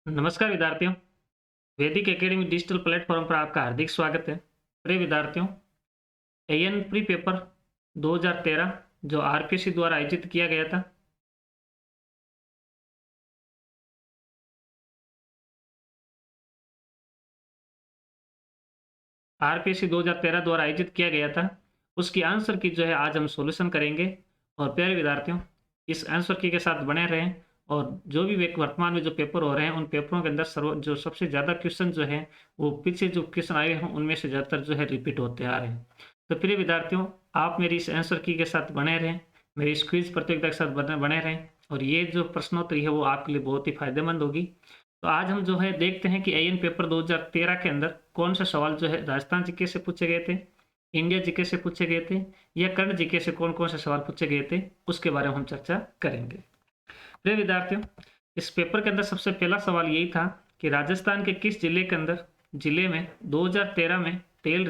नमस्कार विद्यार्थियों, वैदिक एकेडमी डिजिटल प्लेटफॉर्म पर आपका हार्दिक स्वागत है। प्रिय विद्यार्थियों, एएन प्री पेपर 2013 जो आरपीएससी द्वारा आयोजित किया गया था, आरपीएससी 2013 द्वारा आयोजित किया गया था, उसकी आंसर की जो है आज हम सॉल्यूशन करेंगे। और प्यारे विद्यार्थियों, इस आंसर की के साथ बने रहें और जो भी वर्तमान में जो पेपर हो रहे हैं उन पेपरों के अंदर जो सबसे ज़्यादा क्वेश्चन जो है वो पीछे जो क्वेश्चन आए हैं उनमें से ज़्यादातर जो है रिपीट होते आ रहे हैं। तो प्रिय विद्यार्थियों, आप मेरी इस आंसर की के साथ बने रहें, मेरी इस क्विज प्रतियोगिता के साथ बने रहें और ये जो प्रश्नोत्तरी है वो आपके लिए बहुत ही फायदेमंद होगी। तो आज हम जो है देखते हैं कि एएन पेपर 2013 के अंदर कौन सा सवाल जो है राजस्थान जीके से पूछे गए थे, इंडिया जीके से पूछे गए थे या करंट जीके से कौन कौन से सवाल पूछे गए थे, उसके बारे में हम चर्चा करेंगे। प्रिय विद्यार्थियों, इस पेपर के अंदर सबसे पहला सवाल यही था कि राजस्थान के किस जिले में 2013 में तेल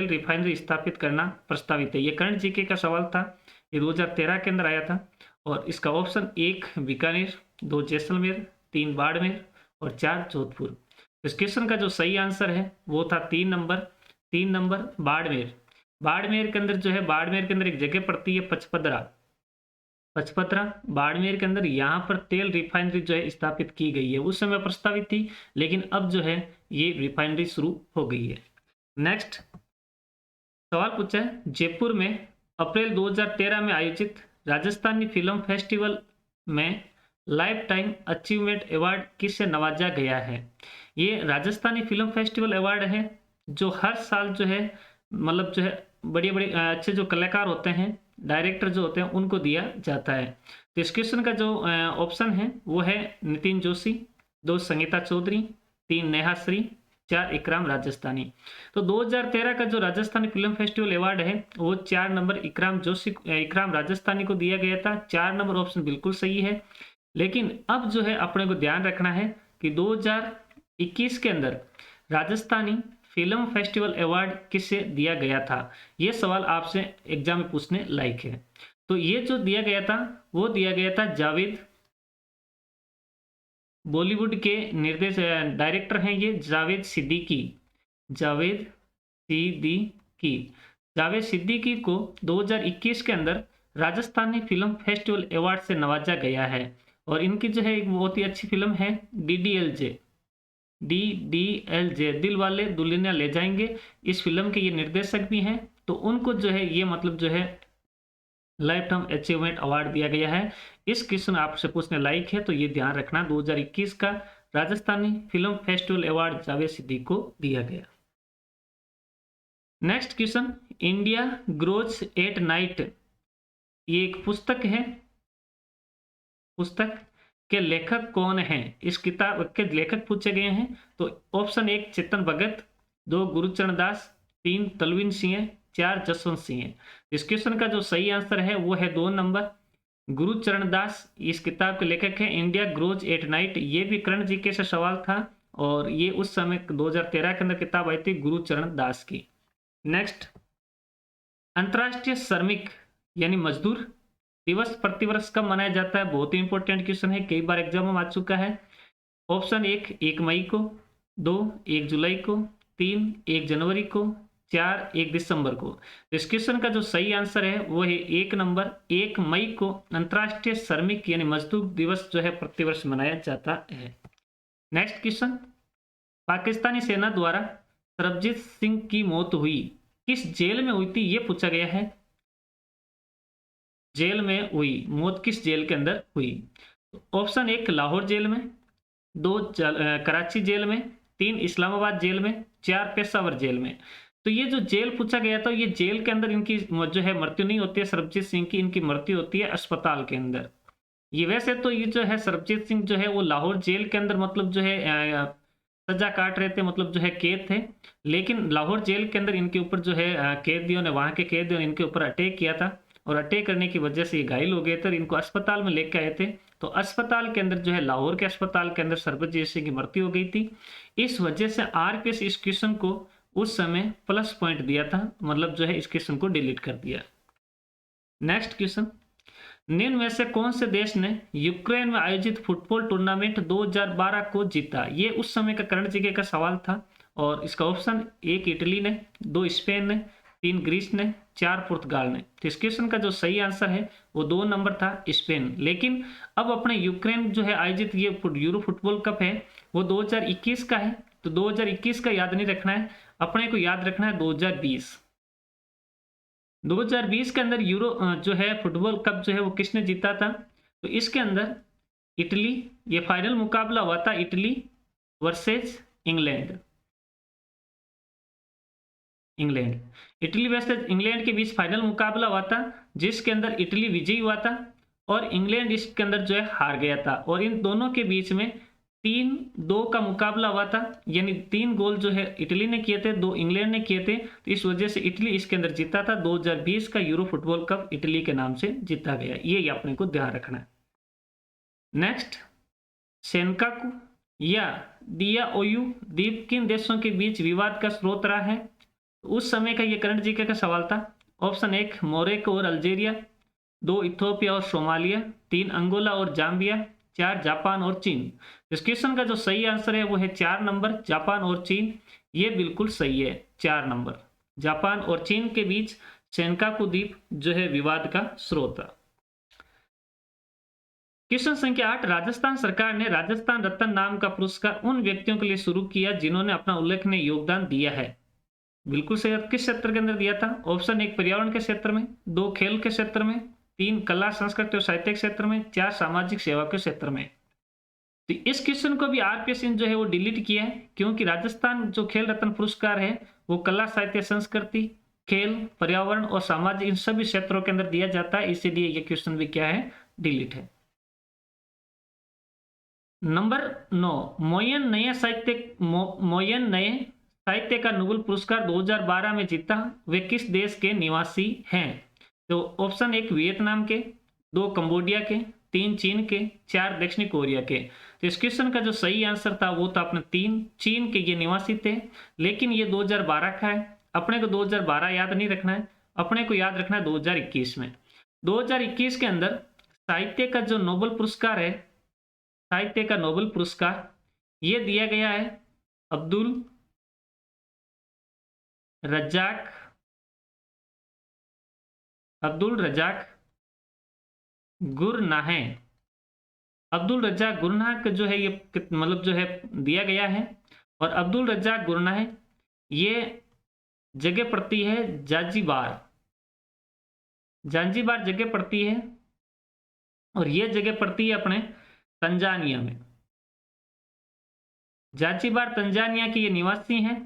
रिफाइनरी स्थापित करना प्रस्तावित है। ये करंट जीके का सवाल था, ये 2013 के अंदर आया था और इसका ऑप्शन 1 बीकानेर, 2 जैसलमेर, 3 बाड़मेर और 4 जोधपुर। इस क्वेश्चन का जो सही आंसर है वो था 3 नंबर बाड़मेर। बाड़मेर के अंदर जो है, बाड़मेर के अंदर एक जगह पड़ती है पचपदरा बाड़मेर के अंदर, यहाँ पर तेल रिफाइनरी जो है स्थापित की गई है। उस समय प्रस्तावित थी लेकिन अब जो है ये रिफाइनरी शुरू हो गई है। नेक्स्ट सवाल पूछा है, जयपुर में अप्रैल 2013 में आयोजित राजस्थानी फिल्म फेस्टिवल में लाइफ टाइम अचीवमेंट अवार्ड किससे नवाजा गया है। ये राजस्थानी फिल्म फेस्टिवल अवार्ड है जो हर साल जो है मतलब जो है बड़े बड़े अच्छे जो कलाकार होते हैं, डायरेक्टर जो होते हैं उनको दिया जाता है। तो इस क्वेश्चन का जो ऑप्शन है वो है नितिन जोशी, 2 संगीता चौधरी, 3 नेहा श्री, 4 इकराम राजस्थानी। तो 2013 का जो राजस्थानी फिल्म फेस्टिवल अवार्ड है वो 4 नंबर इकराम राजस्थानी को दिया गया था। 4 नंबर ऑप्शन बिल्कुल सही है, लेकिन अब जो है अपने को ध्यान रखना है कि 2021 के अंदर राजस्थानी फिल्म फेस्टिवल अवार्ड किसे दिया गया था। ये सवाल आपसे एग्जाम में पूछने लायक है। तो ये जो दिया गया था वो दिया गया था जावेद, बॉलीवुड के डायरेक्टर हैं ये जावेद सिद्दीकी जावेद सिद्दीकी को 2021 के अंदर राजस्थानी फिल्म फेस्टिवल अवार्ड से नवाजा गया है। और इनकी जो है एक बहुत ही अच्छी फिल्म है DDLJ दिल वाले दुल्हनिया ले जाएंगे। इस फिल्म के ये निर्देशक भी हैं, तो उनको जो है ये मतलब जो है लाइफ टाइम अचीवमेंट अवार्ड दिया गया है। इस क्वेश्चन आपसे पूछने लायक है, तो ये ध्यान रखना, 2021 का Rajasthani film festival award Javed Siddiqui को दिया गया। Next question, India grows at night ये एक पुस्तक है, पुस्तक के लेखक कौन हैं। इस किताब के लेखक पूछे गए हैं। तो ऑप्शन 1 चेतन भगत, 2 गुरुचरण दास, 3 तलविन सिंह, 4 जसवंत सिंह। इस क्वेश्चन का जो सही आंसर है वो है 2 नंबर गुरुचरण दास इस किताब के लेखक हैं। इंडिया ग्रोज एट नाइट ये भी करंट जीके से सवाल था और ये उस समय 2013 के अंदर किताब आई थी गुरुचरण दास की। नेक्स्ट, अंतर्राष्ट्रीय श्रमिक यानी मजदूर दिवस प्रतिवर्ष कब मनाया जाता है। बहुत ही इंपॉर्टेंट क्वेश्चन है, कई बार एग्जाम में आ चुका है। ऑप्शन 1 मई को, 2 1 जुलाई को, 3 1 जनवरी को, 4 1 दिसंबर को। इस क्वेश्चन का जो सही आंसर है वो है 1 नंबर 1 मई को अंतर्राष्ट्रीय श्रमिक यानी मजदूर दिवस जो है प्रतिवर्ष मनाया जाता है। नेक्स्ट क्वेश्चन, पाकिस्तानी सेना द्वारा सरबजीत सिंह की मौत हुई किस जेल में हुई थी, ये पूछा गया है। जेल में हुई मौत किस जेल के अंदर हुई। ऑप्शन 1 लाहौर जेल में, 2 कराची जेल में, 3 इस्लामाबाद जेल में, 4 पेशावर जेल में। तो ये जो जेल पूछा गया था ये जेल के अंदर इनकी जो है मृत्यु नहीं होती है सरबजीत सिंह की, इनकी मृत्यु होती है अस्पताल के अंदर। ये वैसे तो ये जो है सरबजीत सिंह जो है वो लाहौर जेल के अंदर मतलब जो है सजा काट रहे थे, मतलब जो है कैद थे, लेकिन लाहौर जेल के अंदर इनके ऊपर जो है कैदियों ने, वहां के कैदियों ने इनके ऊपर अटैक किया था और अटैक करने की वजह से ये घायल हो गए थे और इनको अस्पताल में लेके आए थे। तो अस्पताल के अंदर जो है लाहौर के अस्पताल के अंदर सरबजीत सिंह की मृत्यु हो गई थी। इस वजह से आरपीएस इस क्वेश्चन को उस समय प्लस पॉइंट दिया था, मतलब जो है इस क्वेश्चन को डिलीट कर दिया। नेक्स्ट क्वेश्चन, निम्न में से कौन से देश ने यूक्रेन में आयोजित फुटबॉल टूर्नामेंट 2012 को जीता? ये उस समय का करंट जीके का सवाल था और इसका ऑप्शन 1 इटली ने, 2 स्पेन ने, 3 ग्रीस ने, 4 पुर्तगाल ने। तो इस क्वेश्चन का जो सही आंसर है वो 2 नंबर था स्पेन। लेकिन अब अपने यूक्रेन जो है आयोजित ये यूरो फुटबॉल कप है वो 2021 का है, तो 2021 का याद नहीं रखना है, अपने को याद रखना है 2020। 2020 के अंदर यूरो जो है फुटबॉल कप जो है वो किसने जीता था? तो इसके अंदर इटली, ये फाइनल मुकाबला हुआ था Italy versus England. Italy versus England के बीच फाइनल मुकाबला हुआ था, जिसके अंदर इटली विजयी हुआ था और इंग्लैंड इसके अंदर जो है हार गया था। और इन दोनों के बीच में 3-2 का मुकाबला हुआ था, यानी 3 गोल जो है इटली ने किए थे, 2 इंग्लैंड ने किए थे। तो इस वजह से इटली इसके अंदर जीता था। 2020 का यूरो फुटबॉल कप इटली के नाम से जीता गया, ये अपने को ध्यान रखना है। नेक्स्ट, सेनकाकू या दियाओयू द्वीप किन देशों के बीच विवाद का स्रोत रहा है? उस समय का ये करंट जीके का सवाल था। ऑप्शन 1 मोरक्को और अल्जीरिया, 2 इथियोपिया और सोमालिया, 3 अंगोला और जाम्बिया, 4 जापान और चीन। इस क्वेश्चन का जो सही आंसर है वो है 4 नंबर जापान और चीन। ये बिल्कुल सही है, 4 नंबर जापान और चीन के बीच सेनकाकू द्वीप जो है विवाद का स्रोत है। क्वेश्चन संख्या 8, राजस्थान सरकार ने राजस्थान रत्न नाम का पुरस्कार उन व्यक्तियों के लिए शुरू किया जिन्होंने अपना उल्लेखनीय योगदान दिया है। बिल्कुल सही। किस क्षेत्र के अंदर दिया था? ऑप्शन 1 पर्यावरण के क्षेत्र में, 2 खेल के क्षेत्र में, 3 कला संस्कृति और साहित्य के क्षेत्र में, 4 सामाजिक सेवा के क्षेत्र में। तो इस क्वेश्चन को भी आरपीएस जो है वो डिलीट किया है, क्योंकि राजस्थान जो खेल रत्न पुरस्कार है वो कला साहित्य संस्कृति, खेल, पर्यावरण और सामाजिक इन सभी क्षेत्रों के अंदर दिया जाता है, इसीलिए ये क्वेश्चन भी क्या है, डिलीट है। नंबर 9, मोयन नए साहित्य का नोबेल पुरस्कार 2012 में जीता, वे किस देश के निवासी हैं? तो ऑप्शन 1 वियतनाम के, 2 कंबोडिया के, 3 चीन के, 4 दक्षिण कोरिया के। तो इस क्वेश्चन का जो सही आंसर था वो था अपने 3 चीन के ये निवासी थे, लेकिन ये 2012 का है। अपने को 2012 याद नहीं रखना है, अपने को याद रखना है 2021 में। 2021 के अंदर साहित्य का जो नोबेल पुरस्कार है, साहित्य का नोबेल पुरस्कार ये दिया गया है अब्दुल रजाक गुरनाहे। अब्दुल रजाक गुरनाह जो है ये मतलब जो है दिया गया है, और अब्दुल रजाक गुरनाहे ये जगह पड़ती है जांजीबार जगह पड़ती है, और ये जगह पड़ती है अपने तंजानिया में। जांजीबार तंजानिया के ये निवासी हैं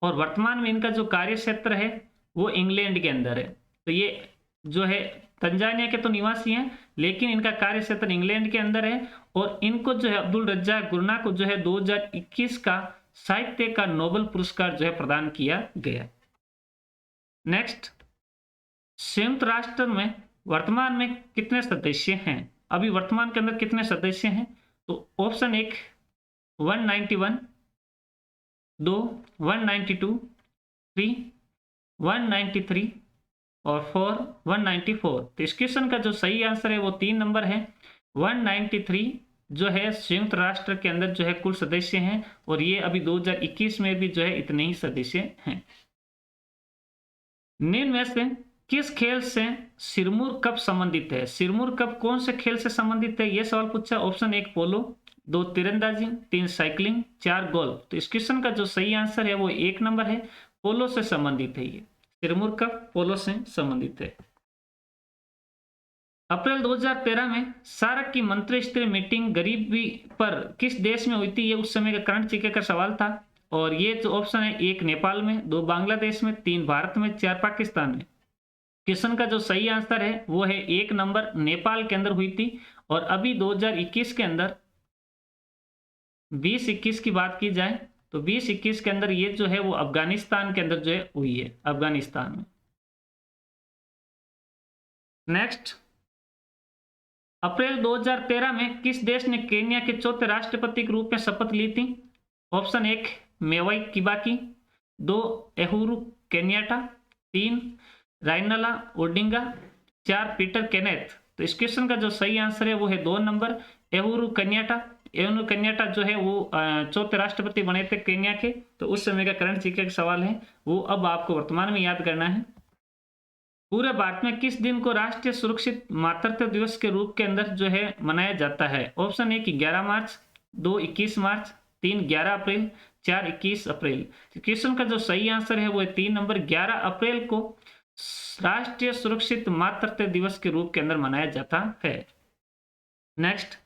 और वर्तमान में इनका जो कार्य क्षेत्र है वो इंग्लैंड के अंदर है। तो ये जो है तंजानिया के तो निवासी हैं, लेकिन इनका कार्य क्षेत्र इंग्लैंड के अंदर है, और इनको जो है अब्दुल रज्जाक गुरनाह को जो है 2021 का साहित्य का नोबेल पुरस्कार जो है प्रदान किया गया। नेक्स्ट, संयुक्त राष्ट्र में वर्तमान में कितने सदस्य हैं? अभी वर्तमान के अंदर कितने सदस्य हैं? तो ऑप्शन 1 191, 2 192, 3 193 और 4 194। तो इस क्वेश्चन का जो सही आंसर है वो 3 नंबर है। 193 जो है संयुक्त राष्ट्र के अंदर जो है कुल सदस्य हैं, और ये अभी 2021 में भी जो है इतने ही सदस्य हैं। निम्न में से किस खेल से सिरमौर कप संबंधित है? सिरमौर कप कौन से खेल से संबंधित है, ये सवाल पूछा। ऑप्शन 1 पोलो, 2 तीरंदाजी, 3 साइकिलिंग, 4 गोल्फ। तो इस क्वेश्चन का जो सही आंसर है वो 1 नंबर है, पोलो से संबंधित है। ये सिरमौर कप पोलो से संबंधित है। अप्रैल 2013 में सार्क की मंत्रिस्तरीय मीटिंग गरीबी पर किस देश में हुई थी? ये उस समय का करंट जीके का सवाल था, और ये जो ऑप्शन है 1 नेपाल में, 2 बांग्लादेश में, 3 भारत में, 4 पाकिस्तान में। क्वेश्चन का जो सही आंसर है वो है 1 नंबर, नेपाल के अंदर हुई थी। और अभी 2021 के अंदर 2021 की बात की जाए तो 2021 के अंदर ये जो है वो अफगानिस्तान के अंदर जो है हुई है, अफगानिस्तान में। नेक्स्ट, अप्रैल 2013 में किस देश ने केन्या के चौथे राष्ट्रपति के रूप में शपथ ली थी? Option 1 Mwai Kibaki, 2 Uhuru Kenyatta, 3 राइनला ओडिंगा, 4 पीटर केनेथ। तो इस क्वेश्चन का जो सही आंसर है वो है 2 नंबर एहुरु कन्याटा। एहुरु कन्याटा जो है वो चौथे राष्ट्रपति बने थे केन्या के। तो उस समय का करंट जीके का सवाल है, वो अब आपको वर्तमान में याद करना है। पूरे भारत में किस दिन को राष्ट्रीय सुरक्षित मातृत्व दिवस के रूप के अंदर जो है मनाया जाता है? ऑप्शन ए कि 11 मार्च, 2 21 मार्च, 3 11 अप्रैल, 4 21 अप्रैल। तो क्वेश्चन का जो सही आंसर है वो है 3 नंबर 11 अप्रैल को राष्ट्रीय सुरक्षित मातृत्व दिवस के रूप के अंदर मनाया जाता है। नेक्स्ट,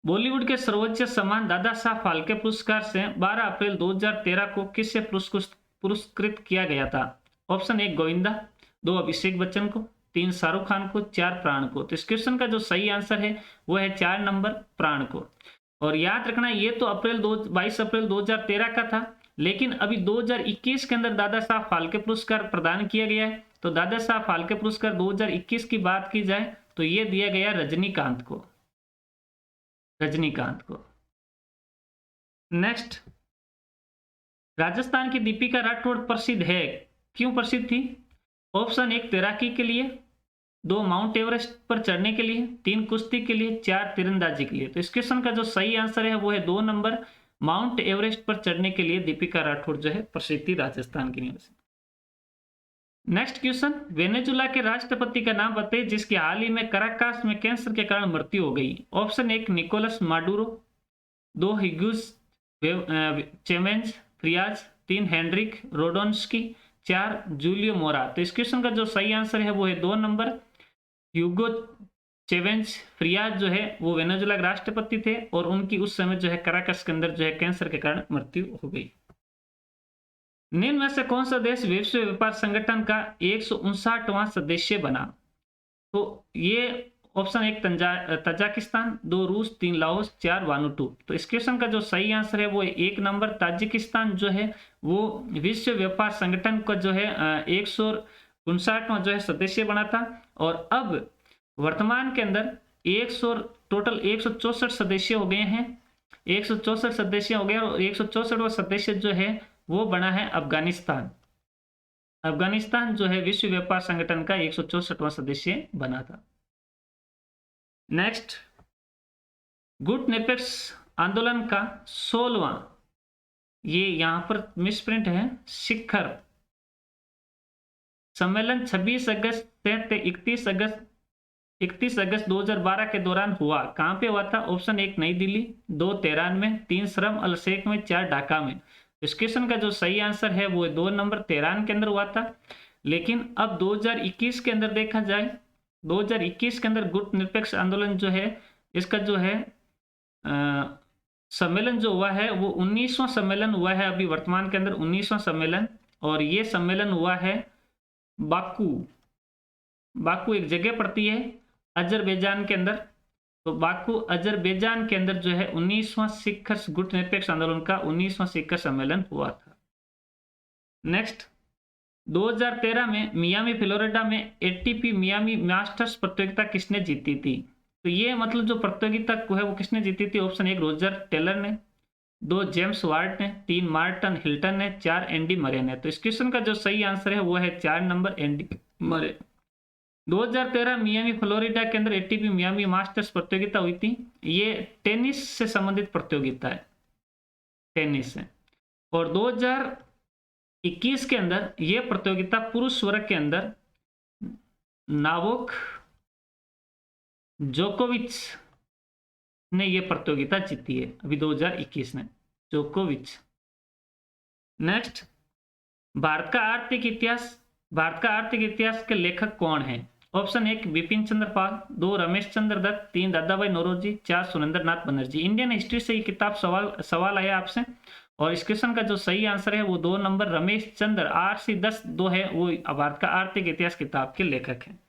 बॉलीवुड के सर्वोच्च सम्मान दादा साहब फाल्के पुरस्कार से 12 अप्रैल 2013 को किससे पुरस्कृत किया गया था? ऑप्शन ए गोविंदा, 2 अभिषेक बच्चन को, 3 शाहरुख खान को, 4 प्राण को। तो इस क्वेश्चन का जो सही आंसर है वो है 4 नंबर प्राण को। और याद रखना ये तो 22 अप्रैल 2013 का था, लेकिन अभी 2021 के अंदर दादा साहब फाल्के पुरस्कार प्रदान किया गया है। तो दादा साहब फाल्के पुरस्कार 2021 की बात की जाए तो ये दिया गया रजनीकांत को। नेक्स्ट, राजस्थान की दीपिका राठौड़ प्रसिद्ध है, क्यों प्रसिद्ध थी? ऑप्शन 1 तैराकी के लिए, 2 माउंट एवरेस्ट पर चढ़ने के लिए, 3 कुश्ती के लिए, 4 तीरंदाजी के लिए। तो इस क्वेश्चन का जो सही आंसर है वो है 2 नंबर माउंट एवरेस्ट पर चढ़ने के लिए दीपिका राठौड़ जो है प्रसिद्ध थी राजस्थान की निवासी। नेक्स्ट क्वेश्चन, वेनेजुला के राष्ट्रपति का नाम बताइए जिसकी हाल ही में कराकास में कैंसर के कारण मृत्यु हो गई। ऑप्शन 1 निकोलस माडुरो, 2 ह्यूगोस चेवेज फ्रियाज, 3 हेनरिक रोडोन्स्की, 4 जूलियो मोरा। तो इस क्वेश्चन का जो सही आंसर है वो है 2 नंबर ह्यूगो चेवेज फ्रियाज जो है वो वेनेजुला के राष्ट्रपति थे और उनकी उस समय जो है कराकस के अंदर जो है कैंसर के कारण मृत्यु हो गई। निम्न में से कौन सा देश विश्व व्यापार संगठन का 159वां सदस्य बना? तो ये ऑप्शन 1 तजाकिस्तान, 2 रूस, 3 लाओस, 4 वानुटू। तो इस क्वेश्चन का जो सही आंसर है वो 1 नंबर ताजिकिस्तान जो है वो विश्व व्यापार संगठन का जो है 159वां जो है सदस्य बना था। और अब वर्तमान के अंदर टोटल 164 सदस्य हो गए हैं, 164 सदस्य हो गए और 164वां सदस्य जो है वो बना है अफगानिस्तान। अफगानिस्तान जो है विश्व व्यापार संगठन का 164वां सदस्य बना था। नेक्स्ट, गुट निरपेक्ष आंदोलन का 16वां, ये यहां पर मिसप्रिंट है, शिखर सम्मेलन 26 अगस्त से 31 अगस्त 2012 के दौरान हुआ। कहां पे हुआ था? ऑप्शन 1 नई दिल्ली, 2 तेहरान में, 3 शर्म अल शेख में, 4 ढाका में। इस क्वेश्चन का जो सही आंसर है वो 2 नंबर तेहरान के अंदर हुआ था। लेकिन अब 2021 के अंदर देखा जाए, 2021 के अंदर गुट निरपेक्ष आंदोलन जो है इसका जो है सम्मेलन जो हुआ है वो 19वां सम्मेलन हुआ है अभी वर्तमान के अंदर, 19वां सम्मेलन। और ये सम्मेलन हुआ है बाकू एक जगह पड़ती है अजरबैजान के अंदर। तो बाकू अजरबैजान के अंदर जो है 19वां शिखर गुट निरपेक्ष आंदोलन का 19वां शिखर सम्मेलन हुआ था। नेक्स्ट, 2013 में मियामी फ्लोरिडा में एटीपी मियामी मास्टर्स प्रतियोगिता किसने जीती थी? तो ये मतलब जो प्रतियोगिता को है वो किसने जीती थी? ऑप्शन 1 रोजर टेलर ने, 2 जेम्स वार्ड ने, 3 मार्टन हिल्टन ने, 4 एंडी मरे ने। तो इस क्वेश्चन का जो सही आंसर है वो है 4 number Andy Murray. 2013 Miami Florida के अंदर एटीपी मियामी मास्टर्स प्रतियोगिता हुई थी। ये टेनिस से संबंधित प्रतियोगिता है, टेनिस से। और 2021 के अंदर ये प्रतियोगिता पुरुष वर्ग के अंदर नोवाक जोकोविच ने ये प्रतियोगिता जीती है अभी 2021 में, जोकोविच। नेक्स्ट, भारत का आर्थिक इतिहास के लेखक कौन है? ऑप्शन 1 बिपिन चंद्र पाल, 2 रमेश चंद्र दत्त, 3 दादाभाई नौरोजी, 4 सुरेंद्र नाथ बनर्जी। इंडियन हिस्ट्री से ये किताब सवाल आया आपसे और इस क्वेश्चन का जो सही आंसर है वो 2 नंबर रमेश चंद्र आर.सी. दत्त जो है वो भारत का आर्थिक इतिहास किताब के लेखक है,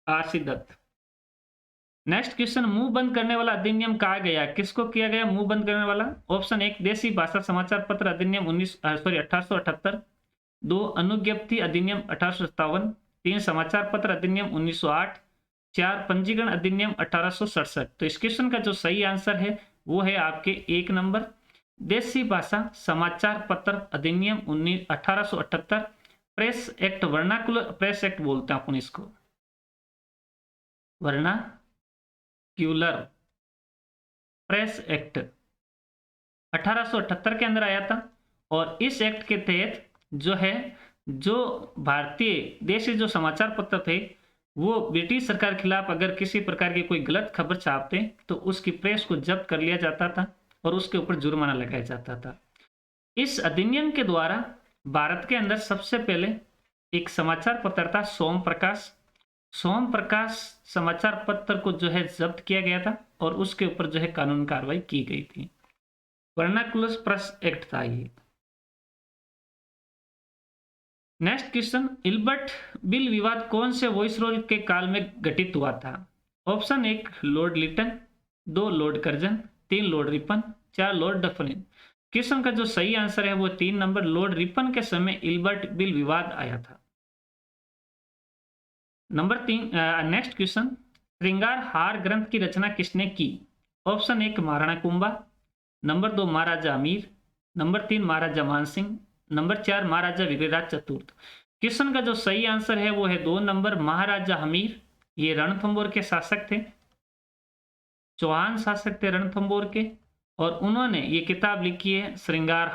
आर.सी. दत्त। नेक्स्ट क्वेश्चन, मुंह बंद करने वाला अधिनियम कहा गया, किसको किया गया मुंह बंद करने वाला? ऑप्शन 1 देसी भाषा समाचार पत्र अधिनियम 1878, 2 अनुज्ञप्ति अधिनियम 1857, 3 समाचार पत्र अधिनियम 1908, 4 पंजीकरण अधिनियम 1867। तो इस क्वेश्चन का जो सही आंसर है वो है आपके 1 नंबर देसी भाषा समाचार पत्र अधिनियम 1878, press act, vernacular press act बोलते हैं अपन इसको, सर्क्यूलर प्रेस एक्ट 1878 के अंदर आया था। और इस एक्ट के तहत जो है, जो भारतीय देशी जो समाचार पत्र थे वो ब्रिटिश सरकार के खिलाफ अगर किसी प्रकार की कोई गलत खबर छापते तो उसकी प्रेस को जब्त कर लिया जाता था और उसके ऊपर जुर्माना लगाया जाता था। इस अधिनियम के द्वारा भारत के अंदर सबसे पहले एक समाचार पत्र था सोम प्रकाश। सोम प्रकाश समाचार पत्र को जो है जब्त किया गया था और उसके ऊपर जो है कानूनी कार्रवाई की गई थी। वर्नाकुलर प्रेस एक्ट था ये। नेक्स्ट क्वेश्चन, इल्बर्ट बिल विवाद कौन से वॉइसरॉय के काल में घटित हुआ था? Option 1 Lord Lytton, 2 Lord Curzon, 3 Lord Ripon, 4 Lord Dufferin. Question का जो सही आंसर है वो 3 नंबर लॉर्ड रिपन के समय इल्बर्ट बिल विवाद आया था। नंबर 3 नेक्स्ट क्वेश्चन, श्रृंगार हार ग्रंथ की रचना किसने की? ऑप्शन 1 महाराणा कुंभा, नंबर 2 महाराजा अमीर, नंबर 3 महाराजा मानसिंह, नंबर 4 महाराजा विग्रहराज चतुर्थ। क्वेश्चन का जो सही आंसर है वो है 2 नंबर महाराजा हमीर। ये रणथंबोर के शासक थे, चौहान शासक थे रणथंबोर के, और उन्होंने ये किताब लिखी है श्रृंगार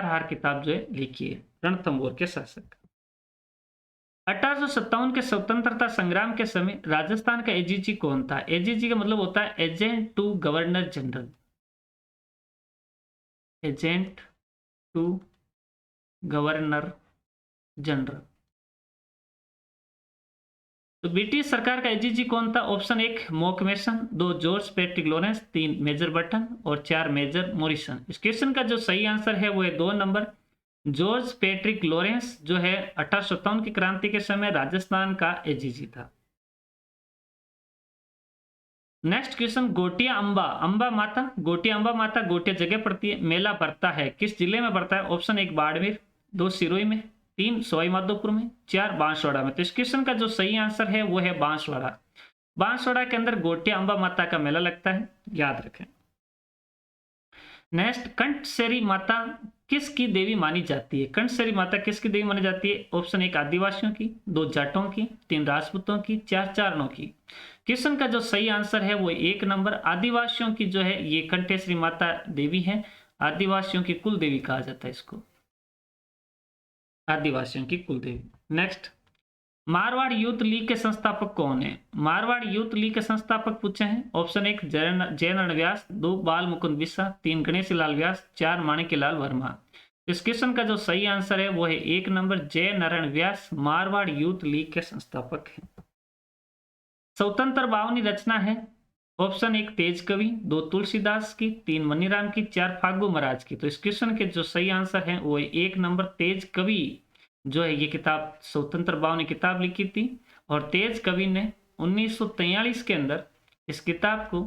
हार किताब जो है लिखी है रणथंबोर के शासक। 1857 के स्वतंत्रता संग्राम के समय राजस्थान का एजीजी कौन था? एजीजी का मतलब होता है agent to governor general, agent to governor general. तो ब्रिटिश सरकार का एजीजी कौन था? ऑप्शन 1 मॉकमेसन, 2 George Patrick Lawrence, 3 Major Burton और 4 मेजर मॉरिसन। इस क्वेश्चन का जो सही आंसर है वो है 2 नंबर जॉर्ज पैट्रिक लॉरेंस, जो है 1857 की क्रांति के समय राजस्थान का एजीजी था। नेक्स्ट क्वेश्चन, गोटिया अंबा माता, गोटिया जगह पड़ती है, मेला बढ़ता है किस जिले में बढ़ता है? ऑप्शन 1 बाड़मेर, 2 सिरोही में, 3 सवाई माधोपुर में, 4 बांसवाड़ा में। तो इस क्वेश्चन का जो सही आंसर है वो है बांसवाड़ा। बांसवाड़ा के अंदर गोटिया अंबा माता का मेला लगता है, याद रखें। नेक्स्ट, कंठसेरी माता किसकी देवी मानी जाती है? कंठसेरी माता किसकी देवी मानी जाती है? ऑप्शन 1 आदिवासियों की, 2 जाटों की, 3 राजपूतों की, 4 चारणों की। क्वेश्चन का जो सही आंसर है वो 1 नंबर आदिवासियों की जो है ये कंठेश्वरी माता देवी है। आदिवासियों की कुल देवी कहा जाता है इसको, आदिवासियों की कुल देवी। नेक्स्ट, मारवाड़ यूथ लीग के संस्थापक कौन है? मारवाड़ यूथ लीग के संस्थापक पूछे हैं। ऑप्शन 1 जयनारायण व्यास, 2 बाल मुकुंद बिस्सा, 3 गणेश लाल व्यास, 4 माणिक्यलाल वर्मा। इस क्वेश्चन का जो सही आंसर है वो है 1 नंबर जयनारायण व्यास, मारवाड़ यूथ लीग के संस्थापक है। स्वतंत्र बावनी रचना है। ऑप्शन 1 तेज कवि, 2 तुलसीदास की, 3 मनीराम की, 4 फागू महाराज की। तो इस क्वेश्चन के जो सही आंसर है वो 1 नंबर तेज कवि जो है ये किताब स्वतंत्र बावनी किताब लिखी थी। और तेज कवि ने 1943 के अंदर इस किताब को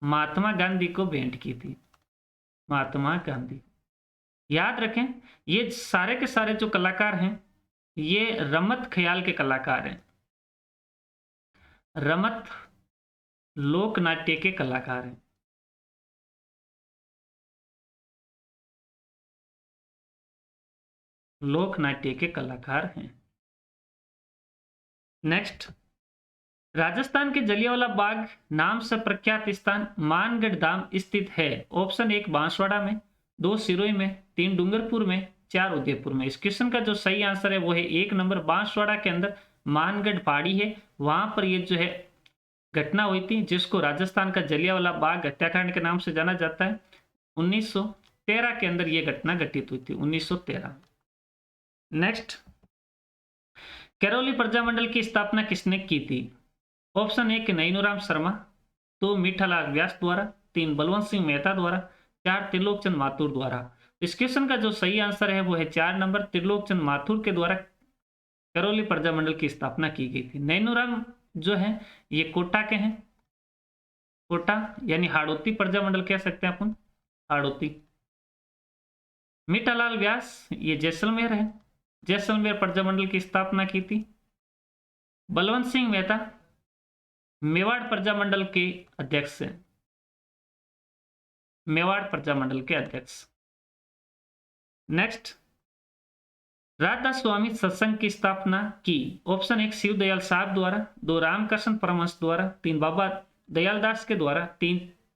महात्मा गांधी को भेंट की थी। महात्मा गांधी, याद रखें ये सारे के सारे जो कलाकार हैं ये रमत ख्याल के कलाकार हैं, रमत लोक नाट्य के कलाकार हैं। लोक नाट्य के कलाकार हैं। नेक्स्ट, राजस्थान के जलियांवाला बाग नाम से प्रख्यात स्थान मानगढ़ धाम स्थित है। ऑप्शन 1 बांसवाड़ा में, 2 सिरोही में, 3 डूंगरपुर में, 4 उदयपुर में। इस क्वेश्चन का जो सही आंसर है वो है 1 नंबर बांसवाड़ा के अंदर मानगढ़ पहाड़ी है, वहां पर ये जो है घटना हुई थी जिसको राजस्थान का जलियांवाला बाग हत्याकांड के नाम से जाना जाता है। 1913 के अंदर यह घटना घटित हुई थी, 1913। नेक्स्ट, करौली प्रजामंडल की स्थापना किसने की थी? ऑप्शन 1 नैनूराम शर्मा, 2 मीठालाल व्यास द्वारा, 3 बलवंत सिंह मेहता द्वारा, 4 त्रिलोकचंद माथुर द्वारा। इस क्वेश्चन का जो सही आंसर है वो है 4 नंबर त्रिलोकचंद माथुर के द्वारा करौली प्रजामंडल की स्थापना की गई थी। नैनूराम जो है ये कोटा के हैं, कोटा यानी हाड़ौती प्रजामंडल कह सकते हैं अपन, हाड़ौती। मीठालाल व्यास ये जैसलमेर है, जैसलमेर प्रजामंडल की स्थापना की थी। बलवंत सिंह मेहता मेवाड़ प्रजामंडल के अध्यक्ष हैं, मेवाड़ प्रजामंडल के अध्यक्ष। नेक्स्ट, राधा स्वामी सत्संग की स्थापना की? ऑप्शन 1 शिव दयाल साहब द्वारा, 2 रामकृष्ण परमहंस द्वारा, 3 बाबा दयाल दास के द्वारा,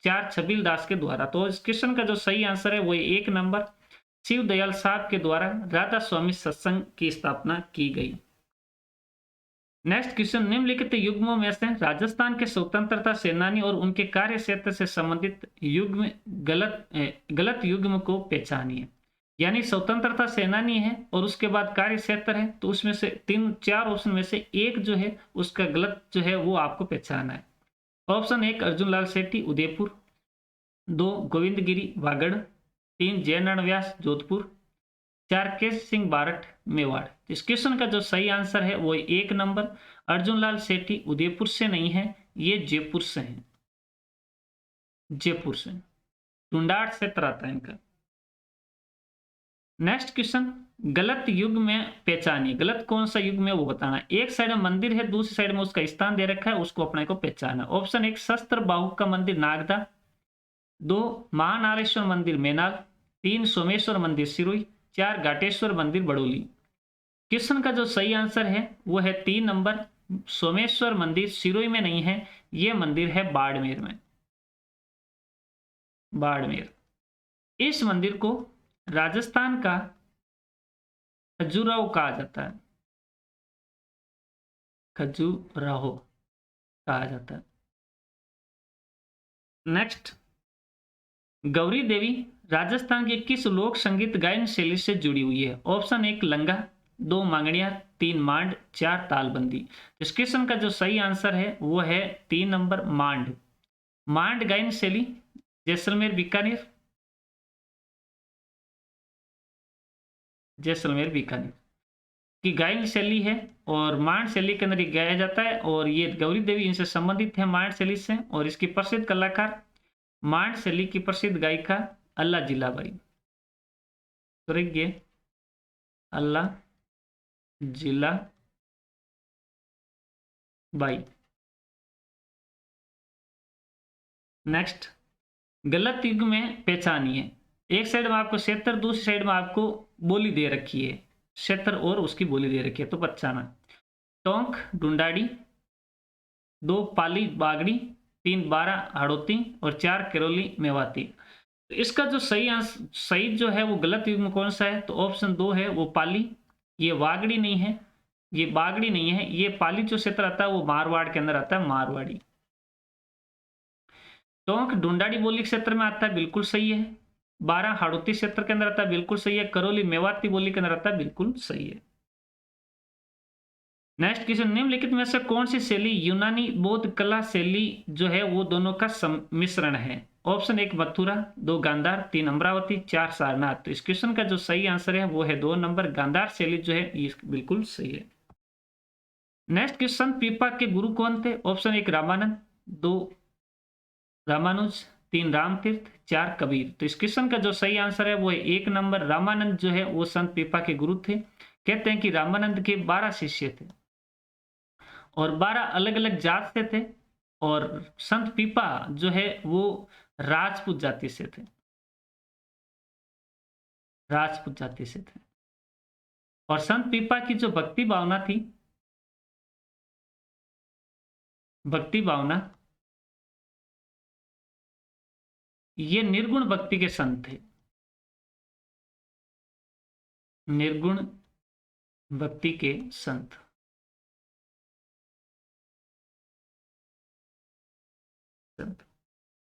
4 छबील दास के द्वारा। तो इस क्वेश्चन का जो सही आंसर है वो 1 नंबर शिव दयाल साहब के द्वारा राधा स्वामी सत्संग की स्थापना की गई। नेक्स्ट क्वेश्चन, निम्नलिखित युग्मों में से राजस्थान के स्वतंत्रता सेनानी और उनके कार्य क्षेत्र से संबंधित युग्म गलत युग्म को पहचानिए। यानी स्वतंत्रता सेनानी है और उसके बाद कार्य क्षेत्र है, तो उसमें से 4 ऑप्शन में से एक जो है उसका गलत जो है वो आपको पहचानना है। ऑप्शन 1 अर्जुन लाल सेठी उदयपुर, 2 गोविंदगिरी वागड़, 3 जयनारायण व्यास जोधपुर, 4 केश सिंह बारठ मेवाड़। इस क्वेश्चन का जो सही आंसर है वो 1 नंबर अर्जुन लाल सेठी उदयपुर से नहीं है, ये जयपुर से है। जयपुर से टुंडाट क्षेत्र आता है इनका। नेक्स्ट क्वेश्चन, गलत युग में पहचानिए। गलत कौन सा युग में वो बताना है। एक साइड में मंदिर है, दूसरी साइड में उसका स्थान दे रखा है, उसको अपने को पहचाना। ऑप्शन 1 शस्त्र बाहुक का मंदिर नागदा, 2 महानारेश्वर मंदिर मेनाल, 3 सोमेश्वर मंदिर सिरोही, 4 घाटेश्वर मंदिर बड़ोली। क्वेश्चन का जो सही आंसर है वो है 3 नंबर सोमेश्वर मंदिर सिरोही में नहीं है, ये मंदिर है बाड़मेर में। बाड़मेर। इस मंदिर को राजस्थान का खजुराहो कहा जाता है। खजुराहो कहा जाता है। नेक्स्ट, गौरी देवी राजस्थान की किस लोक संगीत गायन शैली से जुड़ी हुई है। ऑप्शन 1 लंगा, 2 मांगड़ियार, 3 मांड, 4 तालबंदी। इस क्वेश्चन का जो सही आंसर है वो है 3 नंबर मांड। मांड गायन शैली जैसलमेर बीकानेर, जैसलमेर बीकानेर की गायन शैली है और मांड शैली के अंदर ये गाया जाता है और ये गौरी देवी इनसे संबंधित है मांड शैली से। और इसकी प्रसिद्ध कलाकार मांड शैली की प्रसिद्ध गायिका अल्ला जिलाबाई। अल्ला जिलाबाई। नेक्स्ट, गलत युग में पहचानिए। एक साइड में आपको क्षेत्र, दूसरी साइड में आपको बोली दे रखी है, क्षेत्र और उसकी बोली दे रखी है, तो पहचाना। टोंक डुंडाड़ी, 2 पाली बागड़ी, 3 बारा हाड़ौती और 4 करौली मेवाती। तो इसका जो सही जो है वो गलत युग में कौन सा है, तो ऑप्शन 2 है वो पाली। ये वागड़ी नहीं है, ये बागड़ी नहीं है, ये पाली जो क्षेत्र आता है वो मारवाड़ के अंदर आता है, मारवाड़ी। टोंक डुंडाड़ी बोली क्षेत्र में आता है, बिल्कुल सही है। 12 हाड़ौती क्षेत्र के अंदर आता है, बिल्कुल सही है। करौली मेवाती बोली के अंदर आता है, बिल्कुल सही है। नेक्स्ट क्वेश्चन, निम्नलिखित में से कौन सी शैली यूनानी बौद्ध कला शैली जो है वो दोनों का मिश्रण है। ऑप्शन 1 मथुरा, 2 गांधार, 3 अमरावती, 4 सारनाथ। तो इस क्वेश्चन का जो सही आंसर है वो है 2 नंबर गांधार शैली जो है ये बिल्कुल सही है। नेक्स्ट क्वेश्चन, पीपा के गुरु कौन थे। ऑप्शन 1 रामानंद, 2 रामानुज, 3 रामतीर्थ, 4 कबीर। तो इस क्वेश्चन का जो सही आंसर है वो है 1 नंबर रामानंद जो है वो संत पीपा के गुरु थे। कहते हैं कि रामानंद के 12 शिष्य थे और 12 अलग अलग जात से थे और संत पीपा जो है वो राजपूत जाति से थे, राजपूत जाति से थे। और संत पीपा की जो भक्ति भावना थी, भक्ति भावना, ये निर्गुण भक्ति के संत थे, निर्गुण भक्ति के संत।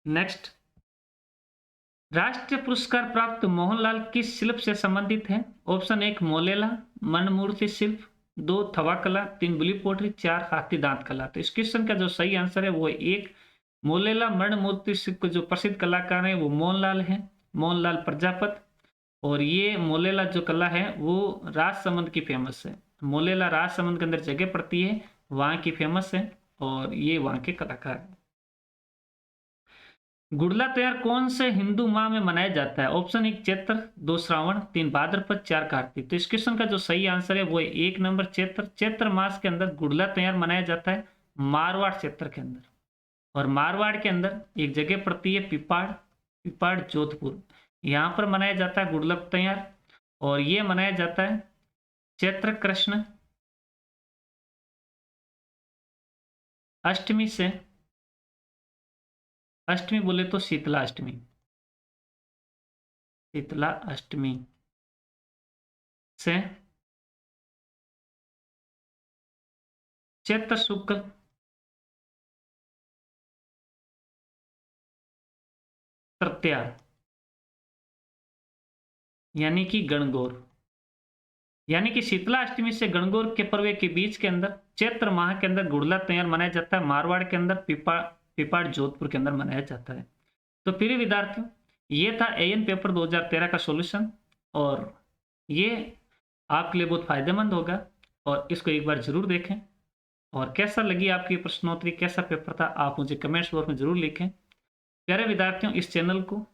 नेक्स्ट, राष्ट्रीय पुरस्कार प्राप्त मोहनलाल किस शिल्प से संबंधित है। ऑप्शन 1 मोलेला मनमूर्ति शिल्प, 2 थवा कला, 3 बुली पोटरी, 4 हाथी दांत कला। तो इस क्वेश्चन का जो सही आंसर है वो 1 मोलेला मनमूर्ति शिल्प के जो प्रसिद्ध कलाकार है वो मोहनलाल है, मोहनलाल प्रजापत। और ये मोलेला जो कला है वो राजसमंद की फेमस है। मोलेला राजसमंद के अंदर जगह पड़ती है, वहां की फेमस है और ये वहां के कलाकार है। गुड़ला त्योहार कौन से हिंदू माह में मनाया जाता है। ऑप्शन 1 चैत्र, 2 श्रावण, 3 भाद्रपद, 4 कार्तिक। तो इस क्वेश्चन का जो सही आंसर है वो है 1 नंबर चैत्र। चैत्र मास के अंदर गुड़ला त्योहार मनाया जाता है मारवाड़ क्षेत्र के अंदर। और मारवाड़ के अंदर एक जगह पड़ती है पिपाड़, पिपाड़ जोधपुर, यहाँ पर मनाया जाता है गुड़ला त्योहार। और ये मनाया जाता है चैत्र कृष्ण अष्टमी से, अष्टमी बोले तो शीतला अष्टमी, शीतला अष्टमी से चैत्र शुक्ल तृतीया यानी कि गणगौर, यानी कि शीतला अष्टमी से गणगौर के पर्व के बीच के अंदर चैत्र माह के अंदर गुड़ला त्योहार मनाया जाता है। मारवाड़ के अंदर पिपाड़ जोधपुर के अंदर मनाया जाता है। तो प्रिय विद्यार्थियों, ये था एएन पेपर 2013 का सॉल्यूशन और ये आपके लिए बहुत फायदेमंद होगा और इसको एक बार जरूर देखें। और कैसा लगी आपकी प्रश्नोत्तरी, कैसा पेपर था, आप मुझे कमेंट्स बॉक्स में जरूर लिखें। प्यारे विद्यार्थियों, इस चैनल को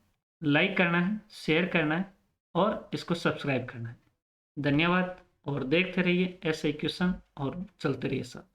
लाइक करना है, शेयर करना है और इसको सब्सक्राइब करना है। धन्यवाद और देखते रहिए ऐसे क्वेश्चन और चलते रहिए साथ।